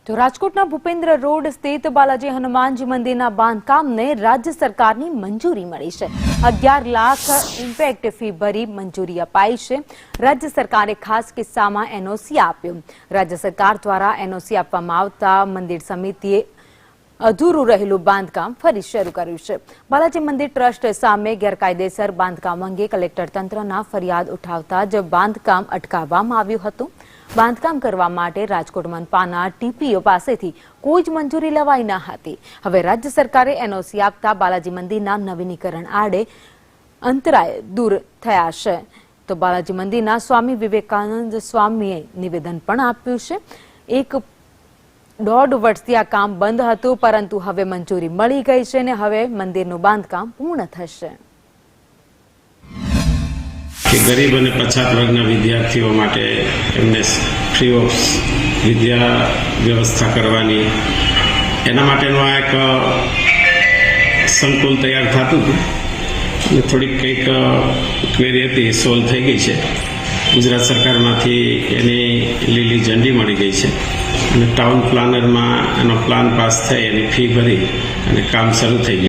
તો રાજકોટના ભૂપેન્દ્ર રોડ સ્થિત બાલાજી હનુમાનજી મંદિરના બાંધકામને રાજ્ય સરકારની મંજૂરી મળી છે। 11 લાખ ઇમ્પેક્ટ ફી ભરી મંજૂરી અપાઈ છે। રાજ્ય સરકારે ખાસ કિસ્સામાં એનઓસી આપ્યો। રાજ્ય સરકાર દ્વારા એનઓસી આપવામાં આવતા મંદિર સમિતિએ અધૂરું રહેલું બાંધકામ ફરી શરૂ કર્યું છે। બાલાજી મંદિર ટ્રસ્ટ સામે ગેરકાયદેસર બાંધકામ અંગે કલેક્ટર તંત્રના ફરિયાદ ઉઠાવતા જ બાંધકામ અટકાવવામાં આવ્યું હતું। બાંધકામ કરવા માટે રાજકોટ મનપાના ટીપીઓ પાસેથી કોઈ જ મંજૂરી લેવાઈ ન હતી। હવે રાજ્ય સરકારે એનઓસી આપતા બાલાજી મંદિરના નવીનીકરણ આડે અંતરાય દૂર થયા છે। તો બાલાજી મંદિરના સ્વામી વિવેકાનંદ સ્વામીએ નિવેદન પણ આપ્યું છે। 1.5 વર્ષથી આ કામ બંધ હતું, પરંતુ હવે મંજૂરી મળી ગઈ છે અને હવે મંદિરનું બાંધકામ પૂર્ણ થશે। કે ગરીબ અને પછાત વર્ગના વિદ્યાર્થીઓ માટે એમને ફ્રી ઓફ વિદ્યા વ્યવસ્થા કરવાની એના માટેનું આ એક સંકુલ તૈયાર થતું હતું અને થોડીક કંઈક ક્વેરી હતી સોલ્વ થઈ ગઈ છે। ગુજરાત સરકારમાંથી એની લીલી ઝંડી મળી ગઈ છે અને ટાઉન પ્લાનરમાં એનો પ્લાન પાસ થઈ એની ફી ભરી અને કામ શરૂ થઈ ગયું।